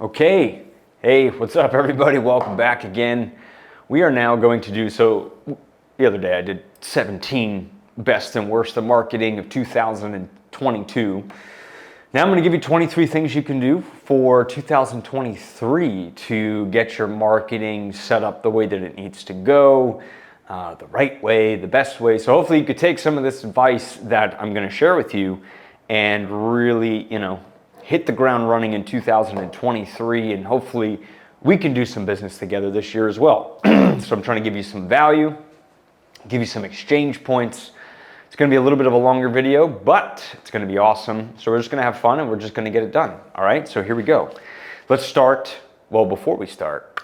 Okay, hey, what's up everybody? Welcome back again. We are now going to do, so the other day I did 17 best and worst of marketing of 2022. Now I'm going to give you 23 things you can do for 2023 to get your marketing set up the way that it needs to go, the right way, the best way. So hopefully you could take some of this advice that I'm going to share with you and really, hit the ground running in 2023, and hopefully we can do some business together this year as well. So I'm trying to give you some value, give you some exchange points. It's going to be a little bit of a longer video, but it's going to be awesome. So we're just going to have fun and we're just going to get it done. All right, so here we go. Let's start. Well, before we start,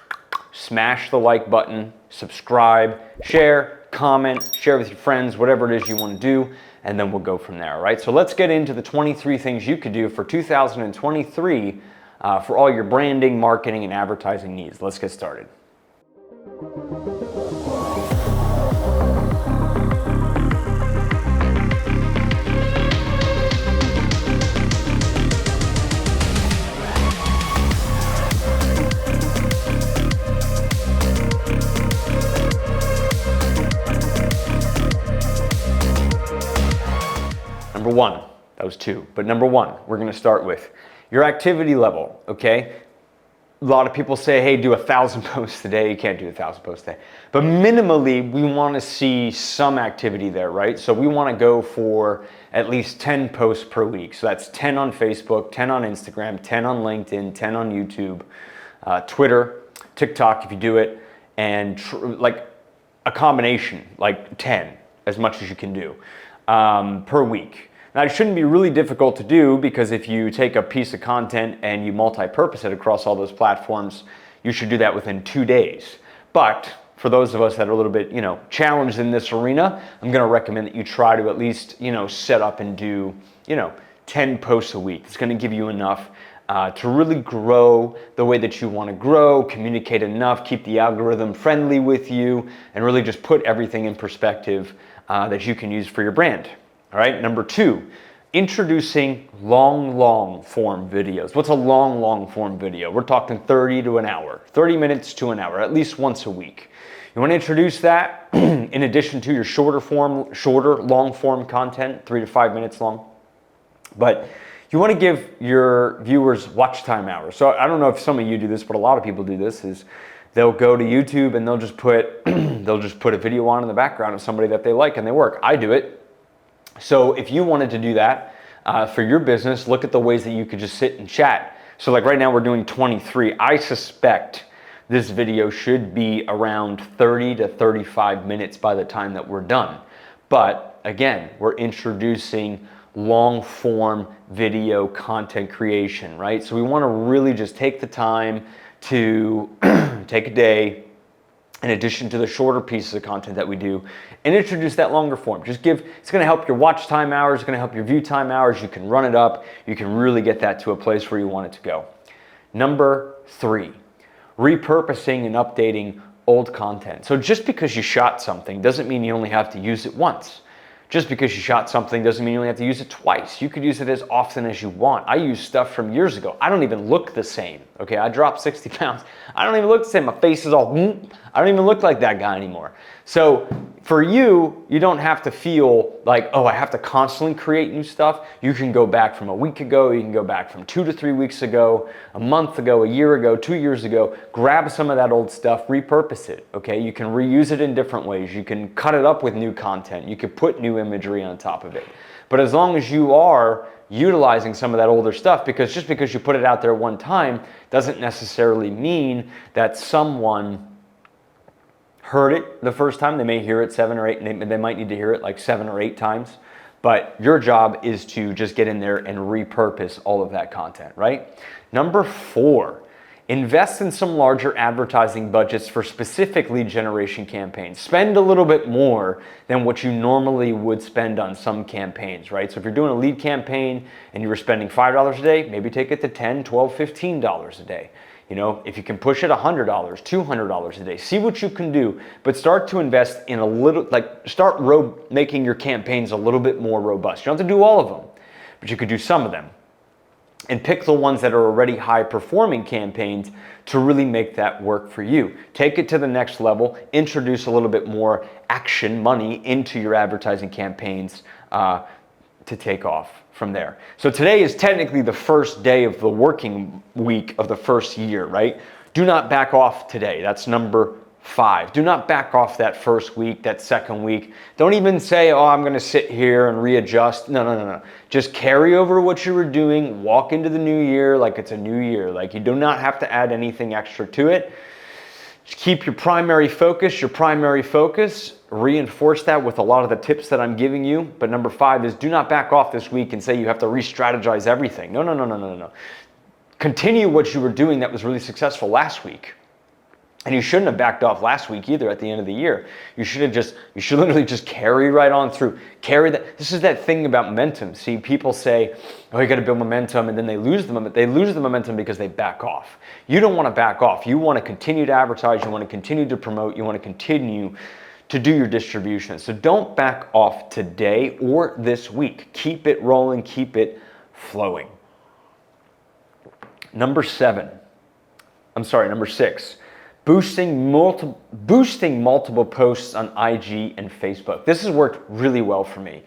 smash the like button, subscribe, share, comment, share with your friends, whatever it is you want to do, and then we'll go from there, all right? So let's get into the 23 things you could do for 2023 for all your branding, marketing, and advertising needs. Let's get started. Number one, that was two, but number one, we're gonna start with your activity level, okay? A lot of people say, hey, do 1,000 posts a day. You can't do 1,000 posts a day. But minimally, we wanna see some activity there, right? So we wanna go for at least 10 posts per week. So that's 10 on Facebook, 10 on Instagram, 10 on LinkedIn, 10 on YouTube, Twitter, TikTok if you do it, and like a combination, like 10, as much as you can do per week. Now, it shouldn't be really difficult to do because if you take a piece of content and you multi-purpose it across all those platforms, you should do that within 2 days. But for those of us that are a little bit, challenged in this arena, I'm going to recommend that you try to at least, set up and do, 10 posts a week. It's going to give you enough to really grow the way that you want to grow, communicate enough, keep the algorithm friendly with you, and really just put everything in perspective that you can use for your brand. All right, number two, introducing long form videos. What's a long form video? We're talking 30 to an hour, 30 minutes to an hour, at least once a week. You want to introduce that in addition to your shorter long form content, 3 to 5 minutes long. But you want to give your viewers watch time hours. So I don't know if some of you do this, but a lot of people do this, is they'll go to YouTube and they'll just put a video on in the background of somebody that they like and they work. I do it. So if you wanted to do that for your business, look at the ways that you could just sit and chat. So like right now we're doing 23. I suspect this video should be around 30 to 35 minutes by the time that we're done. But again, we're introducing long form video content creation, right? So we want to really just take the time to take a day in addition to the shorter pieces of content that we do and introduce that longer form. It's going to help your watch time hours, it's going to help your view time hours. You can run it up. You can really get that to a place where you want it to go. Number three, repurposing and updating old content. So just because you shot something doesn't mean you only have to use it once. Just because you shot something doesn't mean you only have to use it twice. You could use it as often as you want. I use stuff from years ago. I don't even look the same. Okay, I dropped 60 pounds. I don't even look the same. My face is all, I don't even look like that guy anymore. So for you, you don't have to feel like, oh, I have to constantly create new stuff. You can go back from a week ago. You can go back from 2 to 3 weeks ago, a month ago, a year ago, 2 years ago. Grab some of that old stuff, repurpose it, okay? You can reuse it in different ways. You can cut it up with new content. You can put new imagery on top of it. But as long as you are utilizing some of that older stuff, because just because you put it out there one time doesn't necessarily mean that someone heard it the first time. They may hear it 7 or 8, and they might need to hear it like 7 or 8 times. But your job is to just get in there and repurpose all of that content, right? Number four, invest in some larger advertising budgets for specific lead generation campaigns. Spend a little bit more than what you normally would spend on some campaigns, right? So if you're doing a lead campaign and you were spending $5 a day, maybe take it to $10, $12, $15 a day. If you can push it $100, $200 a day, see what you can do, but start to invest in a little, start making your campaigns a little bit more robust. You don't have to do all of them, but you could do some of them. and pick the ones that are already high performing campaigns to really make that work for you. Take it to the next level, introduce a little bit more action money into your advertising campaigns to take off from there. So today is technically the first day of the working week of the first year, right? Do not back off today. That's number 5. Do not back off that first week, that second week. Don't even say, oh, I'm going to sit here and readjust. No. Just carry over what you were doing. Walk into the new year like it's a new year. Like you do not have to add anything extra to it. Just keep your primary focus. Reinforce that with a lot of the tips that I'm giving you. But number 5 is do not back off this week and say you have to re-strategize everything. No. Continue what you were doing that was really successful last week. And you shouldn't have backed off last week either at the end of the year. You should literally just carry right on through. Carry that. This is that thing about momentum. See, people say, oh, you got to build momentum, and then they lose the momentum. They lose the momentum because they back off. You don't want to back off. You want to continue to advertise. You want to continue to promote. You want to continue to do your distribution. So don't back off today or this week. Keep it rolling. Keep it flowing. Number 6. Boosting multiple posts on IG and Facebook. This has worked really well for me.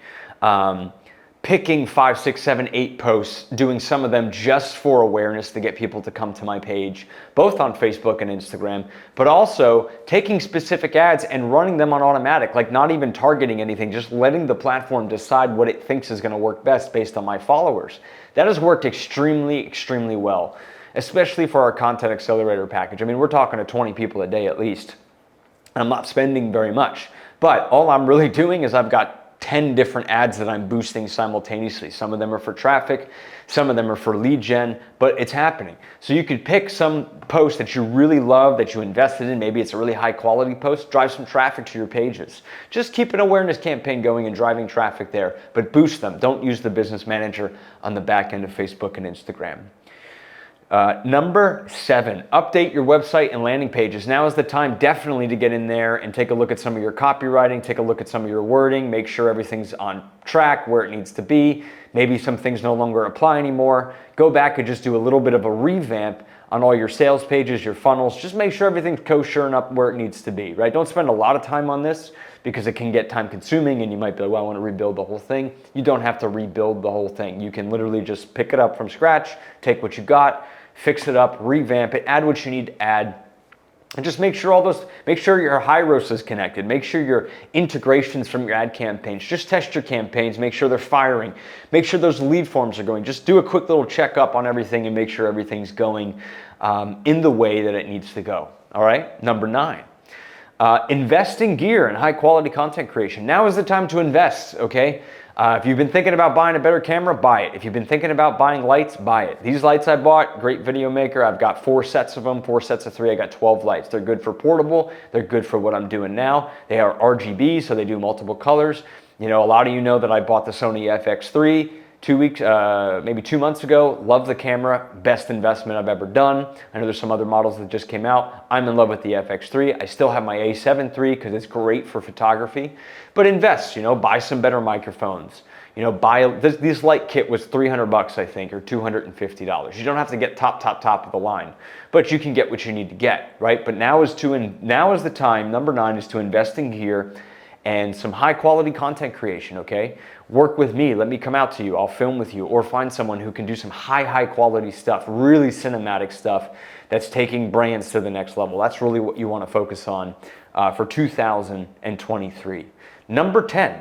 Picking 5, 6, 7, 8 posts, doing some of them just for awareness to get people to come to my page, both on Facebook and Instagram, but also taking specific ads and running them on automatic, like not even targeting anything, just letting the platform decide what it thinks is going to work best based on my followers. That has worked extremely well, especially for our content accelerator package. I mean, we're talking to 20 people a day at least. And I'm not spending very much, but all I'm really doing is I've got 10 different ads that I'm boosting simultaneously. Some of them are for traffic, some of them are for lead gen, but it's happening. So you could pick some post that you really love, that you invested in. Maybe it's a really high quality post, drive some traffic to your pages. Just keep an awareness campaign going and driving traffic there, but boost them. Don't use the business manager on the back end of Facebook and Instagram. Number 7, update your website and landing pages. Now is the time definitely to get in there and take a look at some of your copywriting, take a look at some of your wording, make sure everything's on track where it needs to be. Maybe some things no longer apply anymore. Go back and just do a little bit of a revamp on all your sales pages, your funnels. Just make sure everything's kosher and up where it needs to be, right? Don't spend a lot of time on this because it can get time consuming and you might be like, well, I want to rebuild the whole thing. You don't have to rebuild the whole thing. You can literally just pick it up from scratch, take what you got, fix it up, revamp it, add what you need to add, and just make sure your Hyros is connected. Make sure your integrations from your ad campaigns, just test your campaigns, make sure they're firing, make sure those lead forms are going. Just do a quick little checkup on everything and make sure everything's going in the way that it needs to go. All right, number 9. Invest in gear and high quality content creation. Now is the time to invest, okay? If you've been thinking about buying a better camera, buy it. If you've been thinking about buying lights, buy it. These lights I bought, great video maker. I've got 4 sets of them, 4 sets of 3. I got 12 lights. They're good for portable. They're good for what I'm doing now. They are RGB, so they do multiple colors. You know, a lot of you know that I bought the Sony FX3 maybe 2 months ago. Love the camera, best investment I've ever done. I know there's some other models that just came out. I'm in love with the FX3. I still have my A7 III because it's great for photography. But invest, you know, buy some better microphones. You know, this light kit was $300, I think, or $250. You don't have to get top of the line, but you can get what you need to get, right? But now is the time. Number 9 is to invest in gear and some high quality content creation, okay? Work with me, let me come out to you, I'll film with you, or find someone who can do some high quality stuff, really cinematic stuff that's taking brands to the next level. That's really what you want to focus on for 2023. Number 10,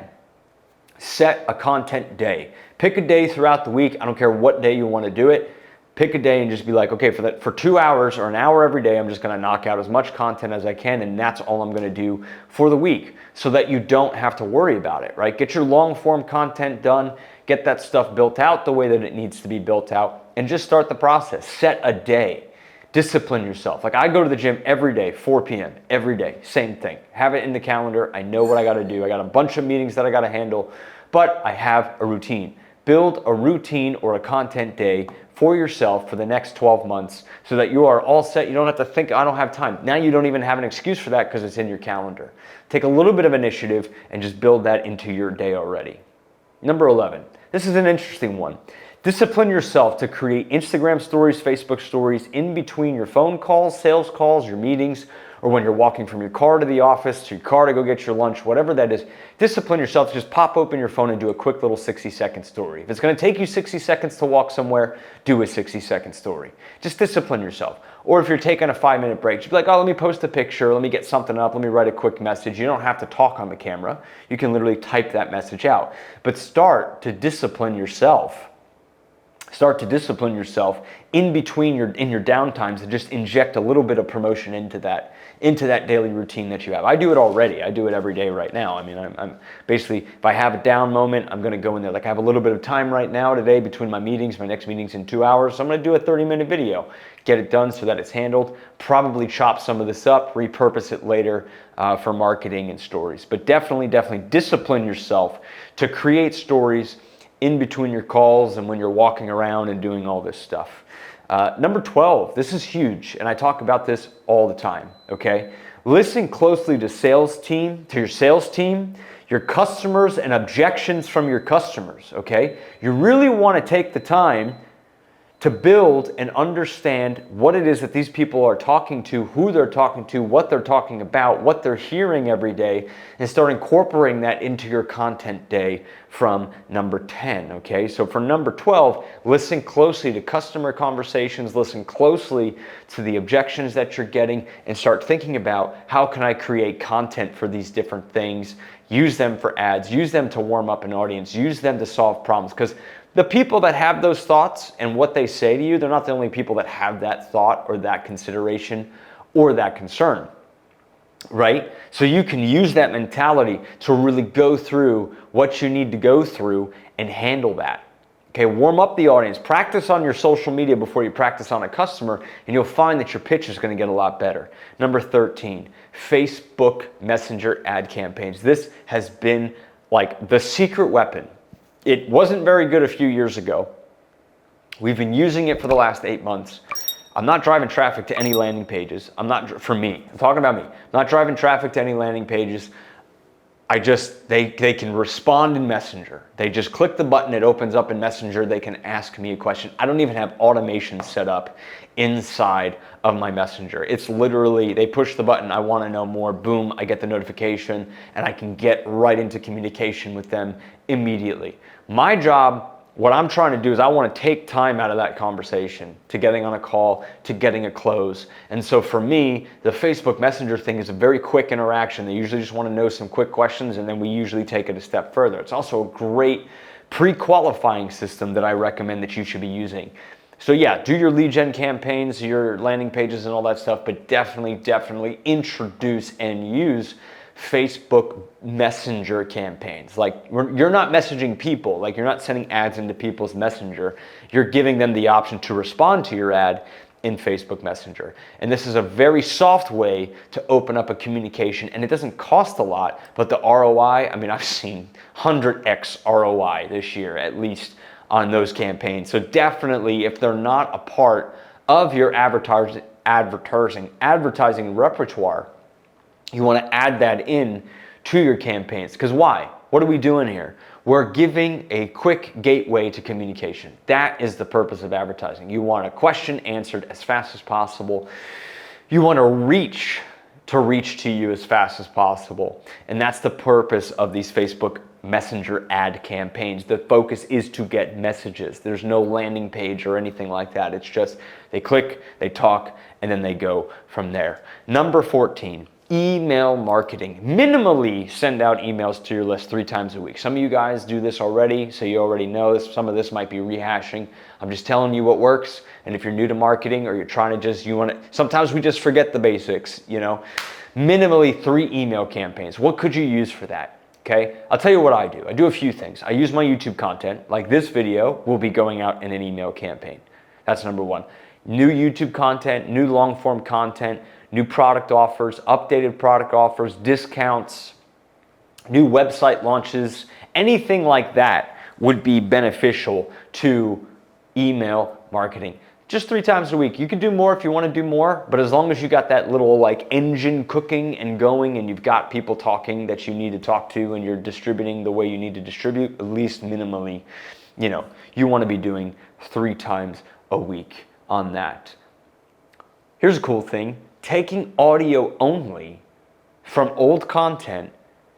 set a content day. Pick a day throughout the week, I don't care what day you want to do it. Pick a day and just be like, okay, for 2 hours or an hour every day, I'm just gonna knock out as much content as I can, and that's all I'm gonna do for the week, so that you don't have to worry about it, right? Get your long form content done, get that stuff built out the way that it needs to be built out, and just start the process. Set a day. Discipline yourself. Like I go to the gym every day, 4 p.m., every day, same thing. Have it in the calendar, I know what I gotta do. I got a bunch of meetings that I gotta handle, but I have a routine. Build a routine or a content day for yourself for the next 12 months so that you are all set. You don't have to think, I don't have time. Now you don't even have an excuse for that because it's in your calendar. Take a little bit of initiative and just build that into your day already. Number 11, this is an interesting one. Discipline yourself to create Instagram stories, Facebook stories in between your phone calls, sales calls, your meetings, or when you're walking from your car to the office, to your car to go get your lunch, whatever that is. Discipline yourself to just pop open your phone and do a quick little 60-second story. If it's going to take you 60 seconds to walk somewhere, do a 60-second story. Just discipline yourself. Or if you're taking a 5-minute break, just be like, oh, let me post a picture, let me get something up, let me write a quick message. You don't have to talk on the camera. You can literally type that message out. But start to discipline yourself. Start to discipline yourself in between your downtimes and just inject a little bit of promotion into that daily routine that you have. I do it already. I do it every day right now. I mean, I'm basically, if I have a down moment, I'm going to go in there. Like I have a little bit of time right now today between my meetings. My next meeting's in 2 hours. So I'm going to do a 30-minute video. Get it done so that it's handled. Probably chop some of this up, repurpose it later for marketing and stories. But definitely discipline yourself to create stories in between your calls and when you're walking around and doing all this stuff. Number 12, this is huge, and I talk about this all the time, okay? Listen closely to your sales team, your customers, and objections from your customers, okay? You really want to take the time to build and understand what it is that these people are talking to, who they're talking to, what they're talking about, what they're hearing every day, and start incorporating that into your content day from number 10, okay? So for number 12, listen closely to customer conversations, listen closely to the objections that you're getting, and start thinking about how can I create content for these different things, use them for ads, use them to warm up an audience, use them to solve problems, because the people that have those thoughts and what they say to you, they're not the only people that have that thought or that consideration or that concern, right? So you can use that mentality to really go through what you need to go through and handle that. Okay, warm up the audience. Practice on your social media before you practice on a customer, and you'll find that your pitch is going to get a lot better. Number 13, Facebook Messenger ad campaigns. This has been like the secret weapon. It wasn't very good a few years ago. We've been using it for the last 8 months. I'm not driving traffic to any landing pages. I'm talking about me. I'm not driving traffic to any landing pages. They can respond in Messenger. They just click the button, it opens up in Messenger, they can ask me a question. I don't even have automation set up inside of my Messenger. It's literally, they push the button, I want to know more, boom, I get the notification, and I can get right into communication with them immediately. My job, what I'm trying to do is I want to take time out of that conversation to getting on a call, to getting a close. And so for me, the Facebook Messenger thing is a very quick interaction. They usually just want to know some quick questions, and then we usually take it a step further. It's also a great pre-qualifying system that I recommend that you should be using. So yeah, do your lead gen campaigns, your landing pages and all that stuff, but definitely introduce and use Facebook Messenger campaigns. Like you're not messaging people, like you're not sending ads into people's Messenger. You're giving them the option to respond to your ad in Facebook Messenger. And this is a very soft way to open up a communication, and it doesn't cost a lot, but the ROI, I mean, I've seen 100x ROI this year at least on those campaigns. So definitely, if they're not a part of your advertising repertoire, you want to add that in to your campaigns. Because why? What are we doing here? We're giving a quick gateway to communication. That is the purpose of advertising. You want a question answered as fast as possible. You want to reach to you as fast as possible. And that's the purpose of these Facebook Messenger ad campaigns. The focus is to get messages. There's no landing page or anything like that. It's just they click, they talk, and then they go from there. Number 14. Email marketing. Minimally send out emails to your list 3 times a week. Some of you guys do this already, so you already know this. Some of this might be rehashing. I'm just telling you what works. And if you're new to marketing or you're trying to sometimes we just forget the basics, you know. Minimally 3 email campaigns. What could you use for that? Okay, I'll tell you what I do. I do a few things. I use my YouTube content, like this video will be going out in an email campaign. That's number 1. New YouTube content, new long form content, new product offers, updated product offers, discounts, new website launches, anything like that would be beneficial to email marketing. Just 3 times a week. You can do more if you want to do more, but as long as you got that little like engine cooking and going and you've got people talking that you need to talk to and you're distributing the way you need to distribute, at least minimally, you you want to be doing 3 times a week on that. Here's a cool thing, taking audio only from old content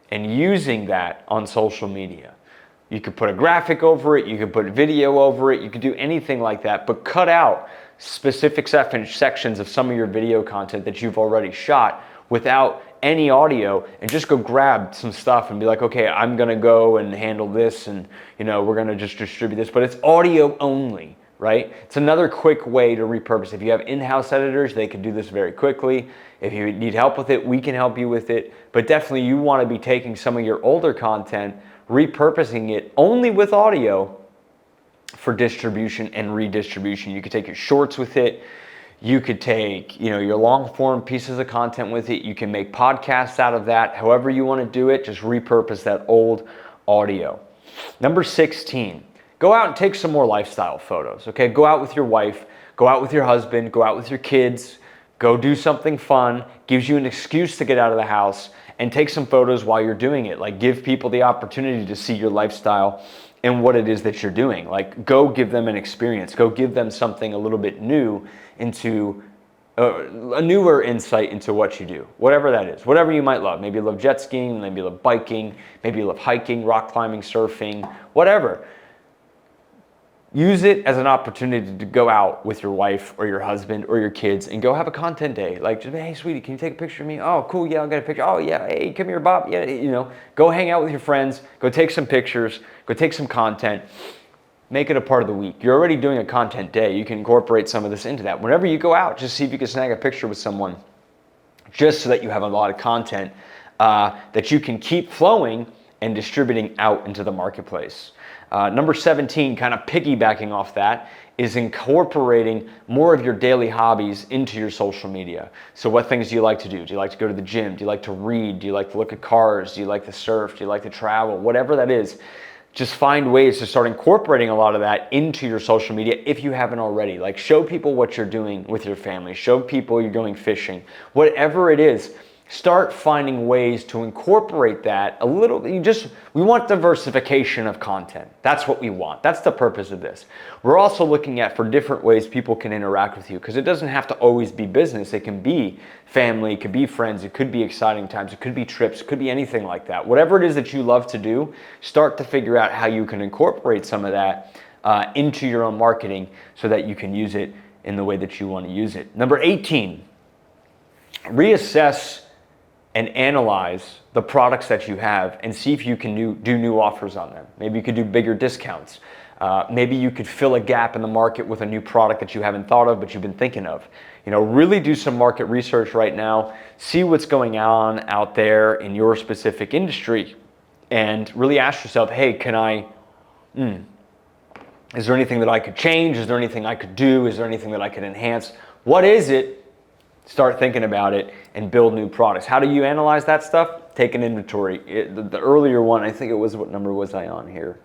and using that on social media. You could put a graphic over it, you could put video over it, you could do anything like that, but cut out specific sections of some of your video content that you've already shot without any audio, and just go grab some stuff and be like, okay, I'm gonna go and handle this, and we're gonna just distribute this, but it's audio only, right? It's another quick way to repurpose. If you have in-house editors, they can do this very quickly. If you need help with it, we can help you with it, but definitely you wanna be taking some of your older content, repurposing it only with audio for distribution and redistribution. You could take your shorts with it. You could take, your long form pieces of content with it. You can make podcasts out of that. However you want to do it, just repurpose that old audio. Number 16, go out and take some more lifestyle photos, okay? Go out with your wife, go out with your husband, go out with your kids, go do something fun, gives you an excuse to get out of the house, and take some photos while you're doing it. Like, give people the opportunity to see your lifestyle and what it is that you're doing. Like, go give them an experience. Go give them something a little bit new into a newer insight into what you do, whatever that is, whatever you might love. Maybe you love jet skiing, maybe you love biking, maybe you love hiking, rock climbing, surfing, whatever. Use it as an opportunity to go out with your wife or your husband or your kids and go have a content day. Like, just, hey, sweetie, can you take a picture of me? Oh, cool, yeah, I'll get a picture. Oh, yeah, hey, come here, Bob. Yeah, go hang out with your friends, go take some pictures, go take some content. Make it a part of the week. You're already doing a content day. You can incorporate some of this into that. Whenever you go out, just see if you can snag a picture with someone, just so that you have a lot of content that you can keep flowing and distributing out into the marketplace. Number 17, kind of piggybacking off that, is incorporating more of your daily hobbies into your social media. So what things do you like to do? Do you like to go to the gym? Do you like to read? Do you like to look at cars? Do you like to surf? Do you like to travel? Whatever that is, just find ways to start incorporating a lot of that into your social media if you haven't already. Like, show people what you're doing with your family. Show people you're going fishing. Whatever it is, start finding ways to incorporate that a little. We want diversification of content. That's what we want. That's the purpose of this. We're also looking at for different ways people can interact with you, because it doesn't have to always be business. It can be family, it could be friends, it could be exciting times, it could be trips, it could be anything like that. Whatever it is that you love to do, start to figure out how you can incorporate some of that into your own marketing so that you can use it in the way that you want to use it. Number 18, reassess and analyze the products that you have and see if you can do new offers on them. Maybe you could do bigger discounts. Maybe you could fill a gap in the market with a new product that you haven't thought of but you've been thinking of. Really do some market research right now. See what's going on out there in your specific industry and really ask yourself, hey, is there anything that I could change? Is there anything I could do? Is there anything that I could enhance? What is it? Start thinking about it and build new products. How do you analyze that stuff? Take an inventory. The earlier one, I think it was, what number was I on here?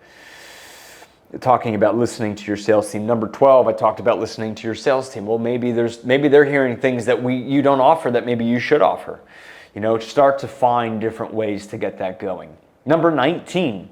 Talking about listening to your sales team. Number 12, I talked about listening to your sales team. Well, maybe they're hearing things that you don't offer that maybe you should offer. Start to find different ways to get that going. Number 19,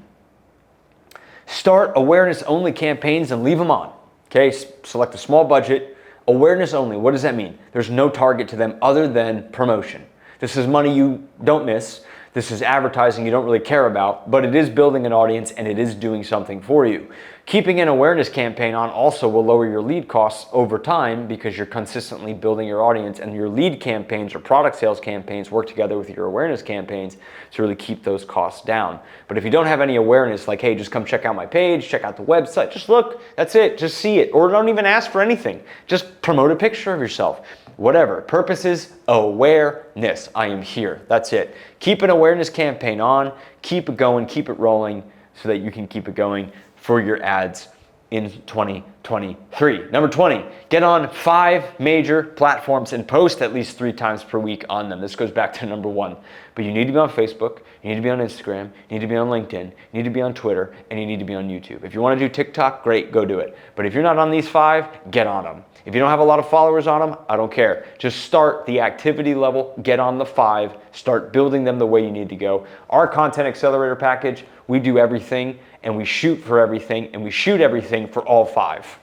start awareness only campaigns and leave them on. Okay, select a small budget. Awareness only, what does that mean? There's no target to them other than promotion. This is money you don't miss. This is advertising you don't really care about, but it is building an audience and it is doing something for you. Keeping an awareness campaign on also will lower your lead costs over time because you're consistently building your audience, and your lead campaigns or product sales campaigns work together with your awareness campaigns to really keep those costs down. But if you don't have any awareness, like, hey, just come check out my page, check out the website, just look, that's it, just see it, or don't even ask for anything. Just promote a picture of yourself. Whatever. Purpose is awareness. I am here. That's it. Keep an awareness campaign on, keep it going, keep it rolling so that you can keep it going for your ads in 2023. Number 20, get on 5 major platforms and post at least 3 times per week on them. This goes back to number 1. But you need to be on Facebook, you need to be on Instagram, you need to be on LinkedIn, you need to be on Twitter, and you need to be on YouTube. If you want to do TikTok, great, go do it. But if you're not on these 5, get on them. If you don't have a lot of followers on them, I don't care. Just start the activity level, get on the 5, start building them the way you need to go. Our Content Accelerator package, we do everything, and we shoot for everything, and we shoot everything for all 5.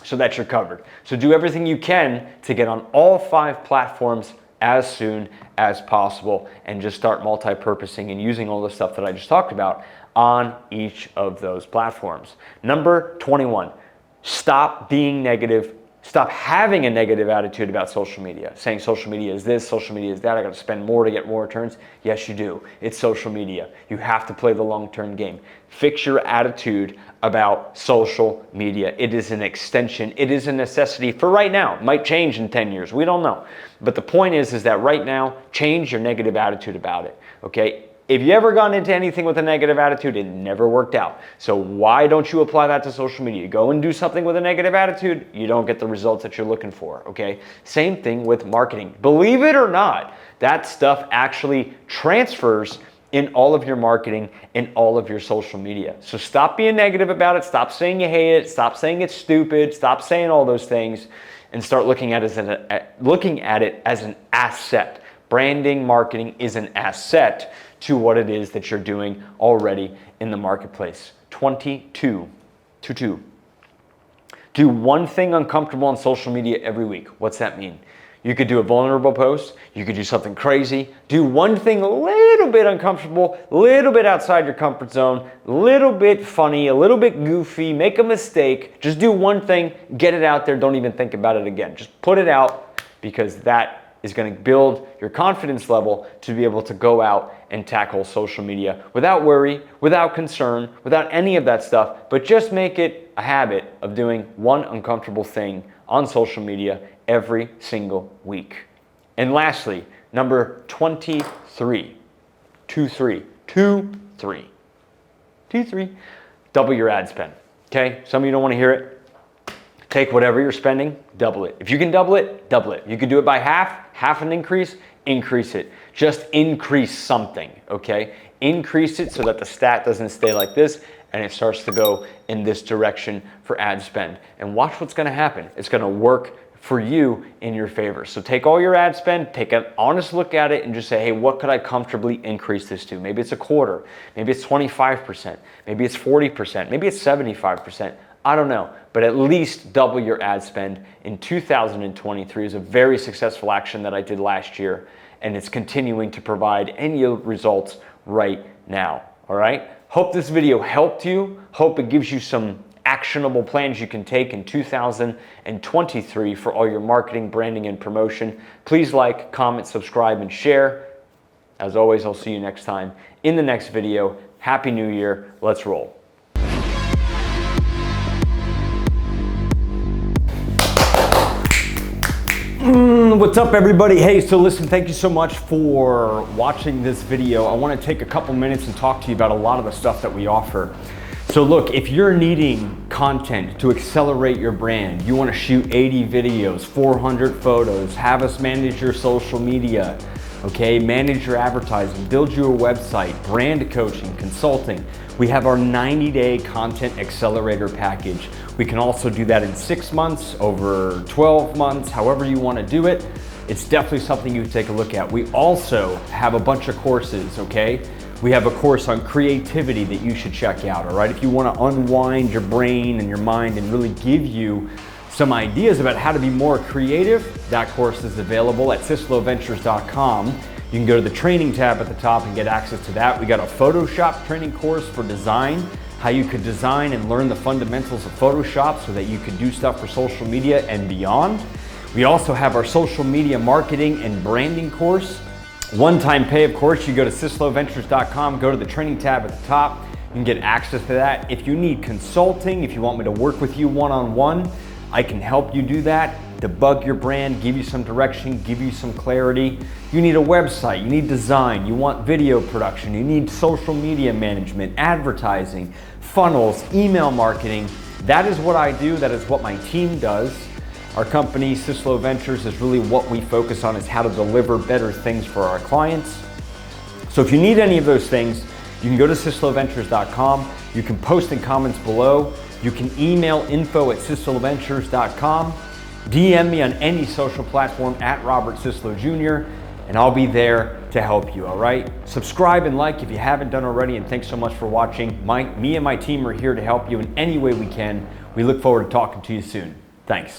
So that you're covered. So do everything you can to get on all 5 platforms as soon as possible, and just start multi-purposing and using all the stuff that I just talked about on each of those platforms. Number 21, stop being negative. Stop having a negative attitude about social media, saying social media is this, social media is that, I gotta spend more to get more returns. Yes, you do. It's social media. You have to play the long-term game. Fix your attitude about social media. It is an extension. It is a necessity for right now. It might change in 10 years. We don't know. But the point is that right now, change your negative attitude about it, okay? If you ever gone into anything with a negative attitude, it never worked out. So why don't you apply that to social media? Go and do something with a negative attitude, you don't get the results that you're looking for, okay? Same thing with marketing. Believe it or not, that stuff actually transfers in all of your marketing, in all of your social media. So stop being negative about it, stop saying you hate it, stop saying it's stupid, stop saying all those things, and start looking at it as an asset. Branding, marketing is an asset to what it is that you're doing already in the marketplace. 22. Do one thing uncomfortable on social media every week. What's that mean? You could do a vulnerable post. You could do something crazy. Do one thing a little bit uncomfortable, a little bit outside your comfort zone, a little bit funny, a little bit goofy, make a mistake. Just do one thing, get it out there. Don't even think about it again. Just put it out, because that is going to build your confidence level to be able to go out and tackle social media without worry, without concern, without any of that stuff, but just make it a habit of doing one uncomfortable thing on social media every single week. And lastly, number 23, double your ad spend. Okay, some of you don't want to hear it. Take whatever you're spending, double it. If you can double it, double it. You can do it by half an increase, increase it. Just increase something, okay? Increase it so that the stat doesn't stay like this and it starts to go in this direction for ad spend. And watch what's gonna happen. It's gonna work for you in your favor. So take all your ad spend, take an honest look at it and just say, hey, what could I comfortably increase this to? Maybe it's a quarter, maybe it's 25%, maybe it's 40%, maybe it's 75%. I don't know, but at least double your ad spend in 2023 is a very successful action that I did last year, and it's continuing to provide and yield results right now, all right? Hope this video helped you. Hope it gives you some actionable plans you can take in 2023 for all your marketing, branding, and promotion. Please like, comment, subscribe, and share. As always, I'll see you next time in the next video. Happy New Year. Let's roll. What's up, everybody? Hey, so listen, thank you so much for watching this video. I want to take a couple minutes and talk to you about a lot of the stuff that we offer. So look, if you're needing content to accelerate your brand, you want to shoot 80 videos, 400 photos, have us manage your social media, okay, manage your advertising, build you a website, brand coaching, consulting. We have our 90-day content accelerator package. We can also do that in 6 months, over 12 months, however you want to do it. It's definitely something you take a look at. We also have a bunch of courses, okay? We have a course on creativity that you should check out, all right? If you want to unwind your brain and your mind and really give you some ideas about how to be more creative, that course is available at sysloventures.com. You can go to the training tab at the top and get access to that. We got a Photoshop training course for design, how you could design and learn the fundamentals of Photoshop so that you could do stuff for social media and beyond. We also have our social media marketing and branding course. One-time pay, of course. You go to sysloventures.com, go to the training tab at the top, you can get access to that. If you need consulting, if you want me to work with you one-on-one, I can help you do that, debug your brand, give you some direction, give you some clarity. You need a website, you need design, you want video production, you need social media management, advertising, funnels, email marketing. That is what I do, that is what my team does. Our company, Syslo Ventures, is really what we focus on, is how to deliver better things for our clients. So if you need any of those things, you can go to sysloventures.com. You can post in comments below. You can email info@sysloventures.com. DM me on any social platform at Robert Syslo Jr. and I'll be there to help you, all right? Subscribe and like if you haven't done already, and thanks so much for watching. Me and my team are here to help you in any way we can. We look forward to talking to you soon. Thanks.